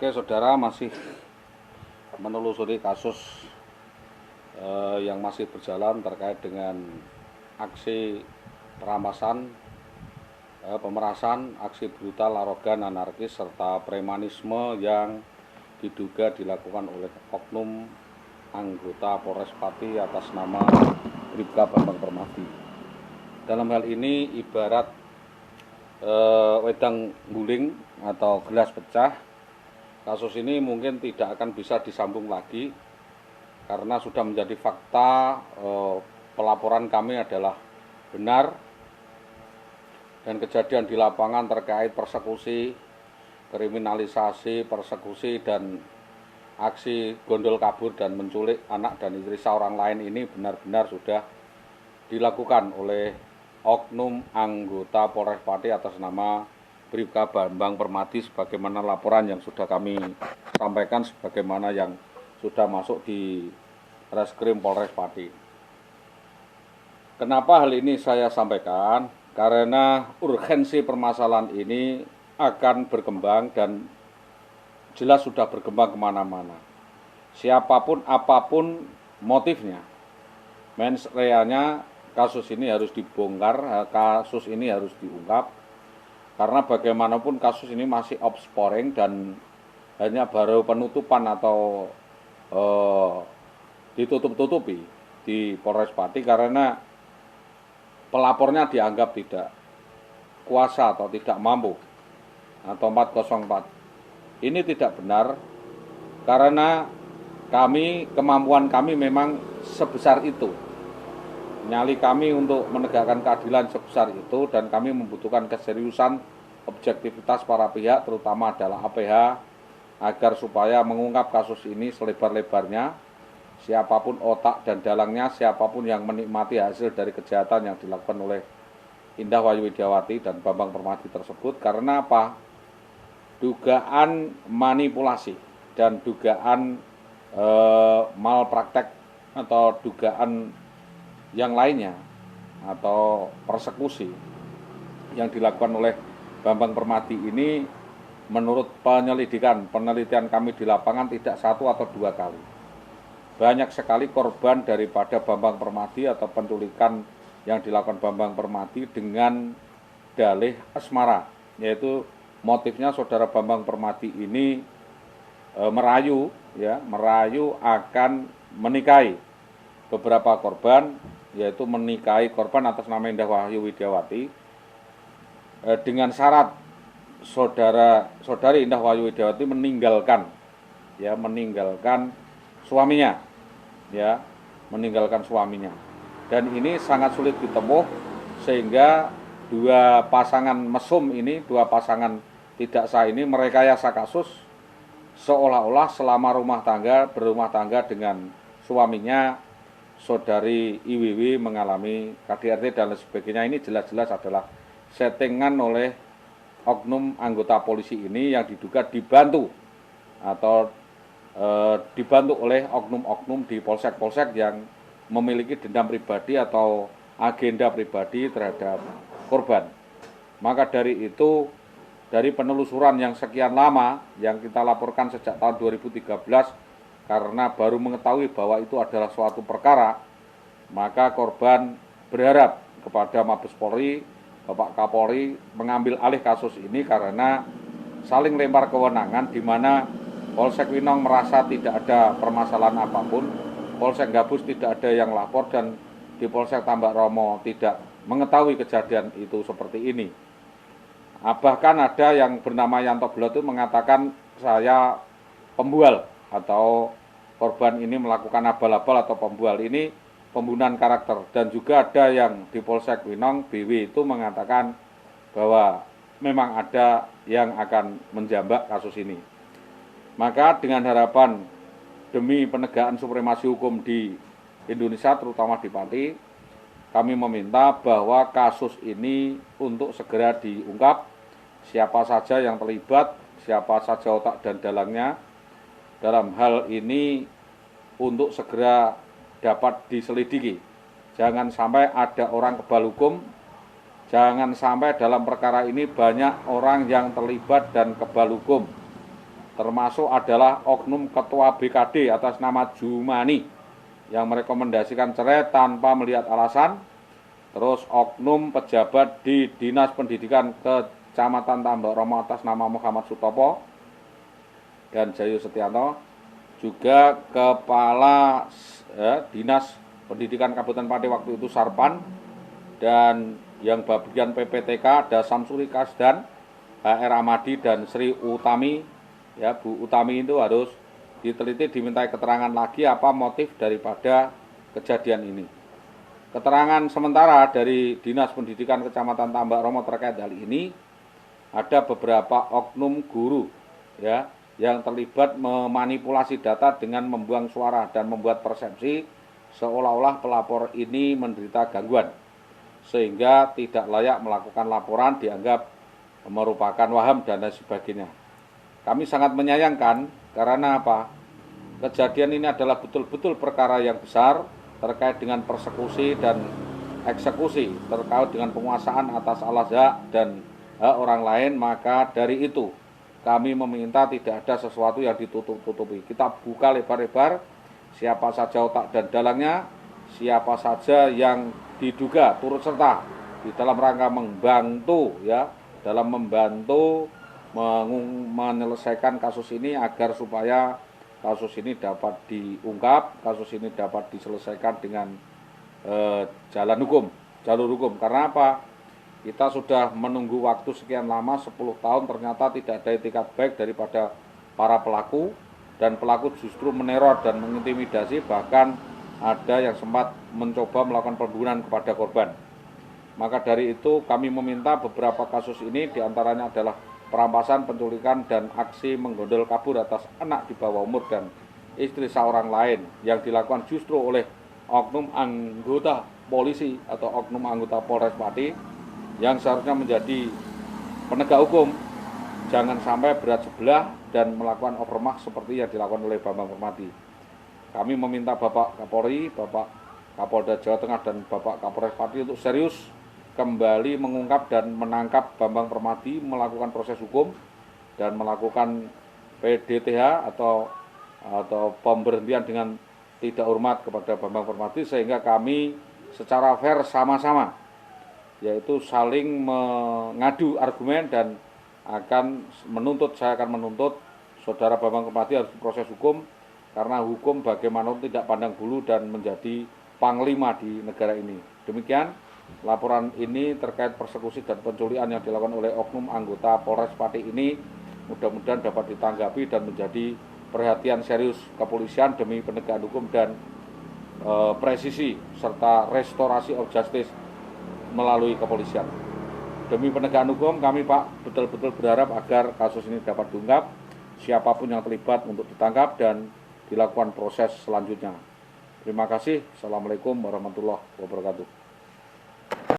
Oke, saudara, masih menelusuri kasus yang masih berjalan terkait dengan aksi perampasan, pemerasan, aksi brutal, arogan, anarkis, serta premanisme yang diduga dilakukan oleh oknum anggota Polres Pati atas nama Bribka Bambang Permadi. Dalam hal ini ibarat wedang guling atau gelas pecah. Kasus ini mungkin tidak akan bisa disambung lagi karena sudah menjadi fakta. Pelaporan kami adalah benar dan kejadian di lapangan terkait persekusi, kriminalisasi, persekusi dan aksi gondol kabur dan menculik anak dan istri seorang lain ini benar-benar sudah dilakukan oleh oknum anggota Polres Pati atas nama Bribka Bambang Permadi, sebagaimana laporan yang sudah kami sampaikan, sebagaimana yang sudah masuk di Reskrim Polres Pati. Kenapa hal ini saya sampaikan? Karena urgensi permasalahan ini akan berkembang dan jelas sudah berkembang kemana-mana. Siapapun, apapun motifnya, mens reanya kasus ini harus dibongkar, kasus ini harus diungkap. Karena bagaimanapun kasus ini masih opsporing dan hanya baru penutupan atau ditutup-tutupi di Polres Pati karena pelapornya dianggap tidak kuasa atau tidak mampu atau 404. Ini tidak benar karena kemampuan kami memang sebesar itu. Nyali kami untuk menegakkan keadilan sebesar itu dan kami membutuhkan keseriusan, objektivitas para pihak, terutama adalah APH, agar supaya mengungkap kasus ini selebar-lebarnya. Siapapun otak dan dalangnya, siapapun yang menikmati hasil dari kejahatan yang dilakukan oleh Indah Wayu Widiawati dan Bambang Permadi tersebut. Karena apa? Dugaan manipulasi dan dugaan malpraktek atau dugaan yang lainnya atau persekusi yang dilakukan oleh Bambang Permadi ini, menurut penelitian kami di lapangan tidak satu atau dua kali. Banyak sekali korban daripada Bambang Permadi atau penculikan yang dilakukan Bambang Permadi dengan dalih asmara, yaitu motifnya saudara Bambang Permadi ini merayu akan menikahi beberapa korban, yaitu menikahi korban atas nama Indah Wayu Widiawati dengan syarat saudari Indah Wayu Widiawati meninggalkan suaminya, dan ini sangat sulit ditempuh sehingga dua pasangan mesum ini, dua pasangan tidak sah ini merekayasa kasus seolah-olah selama berumah tangga dengan suaminya saudari IWW mengalami KDRT dan sebagainya. Ini jelas-jelas adalah settingan oleh oknum anggota polisi ini yang diduga dibantu oleh oknum-oknum di polsek-polsek yang memiliki dendam pribadi atau agenda pribadi terhadap korban. Maka dari itu, dari penelusuran yang sekian lama yang kita laporkan sejak tahun 2013, karena baru mengetahui bahwa itu adalah suatu perkara, maka korban berharap kepada Mabes Polri, Bapak Kapolri mengambil alih kasus ini karena saling lempar kewenangan di mana Polsek Winong merasa tidak ada permasalahan apapun, Polsek Gabus tidak ada yang lapor, dan di Polsek Tambak Romo tidak mengetahui kejadian itu seperti ini. Bahkan ada yang bernama Yanto Belo itu mengatakan saya pembual atau korban ini melakukan abal-abal atau pembual, ini pembunuhan karakter. Dan juga ada yang di Polsek Winong, BW itu mengatakan bahwa memang ada yang akan menjambak kasus ini. Maka dengan harapan demi penegakan supremasi hukum di Indonesia, terutama di Pati, kami meminta bahwa kasus ini untuk segera diungkap, siapa saja yang terlibat, siapa saja otak dan dalangnya dalam hal ini untuk segera dapat diselidiki. Jangan sampai ada orang kebal hukum, jangan sampai dalam perkara ini banyak orang yang terlibat dan kebal hukum. termasuk adalah oknum ketua BKD atas nama Jumani yang merekomendasikan cerai tanpa melihat alasan, terus oknum pejabat di Dinas Pendidikan Kecamatan Tambak Romo atas nama Muhammad Sutopo dan Jayu Setianto, juga Kepala Dinas Pendidikan Kabupaten Pati waktu itu Sarpan, dan yang bagian PPTK ada Samsuri Kasdan, HR Amadi, dan Sri Utami. Ya, Bu Utami itu harus diteliti, dimintai keterangan lagi apa motif daripada kejadian ini. Keterangan sementara dari Dinas Pendidikan Kecamatan Tambak Romo terkait hal ini, ada beberapa oknum guru ya yang terlibat memanipulasi data dengan membuang suara dan membuat persepsi seolah-olah pelapor ini menderita gangguan, sehingga tidak layak melakukan laporan, dianggap merupakan waham dan lain sebagainya. Kami sangat menyayangkan karena apa? Kejadian ini adalah betul-betul perkara yang besar terkait dengan persekusi dan eksekusi, terkait dengan penguasaan atas alas hak dan hak orang lain. Maka dari itu kami meminta tidak ada sesuatu yang ditutup-tutupi. Kita buka lebar-lebar siapa saja otak dan dalangnya, siapa saja yang diduga turut serta di dalam rangka membantu menyelesaikan kasus ini agar supaya kasus ini dapat diungkap, kasus ini dapat diselesaikan dengan jalur hukum. Karena apa? Kita sudah menunggu waktu sekian lama, 10 tahun, ternyata tidak ada etikat baik daripada para pelaku, dan pelaku justru meneror dan mengintimidasi, bahkan ada yang sempat mencoba melakukan pembunuhan kepada korban. Maka dari itu kami meminta beberapa kasus ini, diantaranya adalah perampasan, penculikan, dan aksi menggondol kabur atas anak di bawah umur dan istri seorang lain yang dilakukan justru oleh oknum anggota polisi atau oknum anggota Polres Pati yang seharusnya menjadi penegak hukum, jangan sampai berat sebelah dan melakukan overmach seperti yang dilakukan oleh Bambang Permadi. Kami meminta Bapak Kapolri, Bapak Kapolda Jawa Tengah, dan Bapak Kapolres Pati untuk serius kembali mengungkap dan menangkap Bambang Permadi, melakukan proses hukum dan melakukan PDTH atau pemberhentian dengan tidak hormat kepada Bambang Permadi, sehingga kami secara fair sama-sama, yaitu saling mengadu argumen, dan saya akan menuntut saudara Bambang Permadi harus diproses hukum, karena hukum bagaimanapun tidak pandang bulu dan menjadi panglima di negara ini. Demikian laporan ini terkait persekusi dan penculikan yang dilakukan oleh oknum anggota Polres Pati ini, mudah-mudahan dapat ditanggapi dan menjadi perhatian serius kepolisian demi penegakan hukum dan presisi serta restorasi of justice melalui kepolisian. Demi penegakan hukum, kami Pak betul-betul berharap agar kasus ini dapat diungkap, siapapun yang terlibat untuk ditangkap dan dilakukan proses selanjutnya. Terima kasih. Assalamualaikum warahmatullahi wabarakatuh.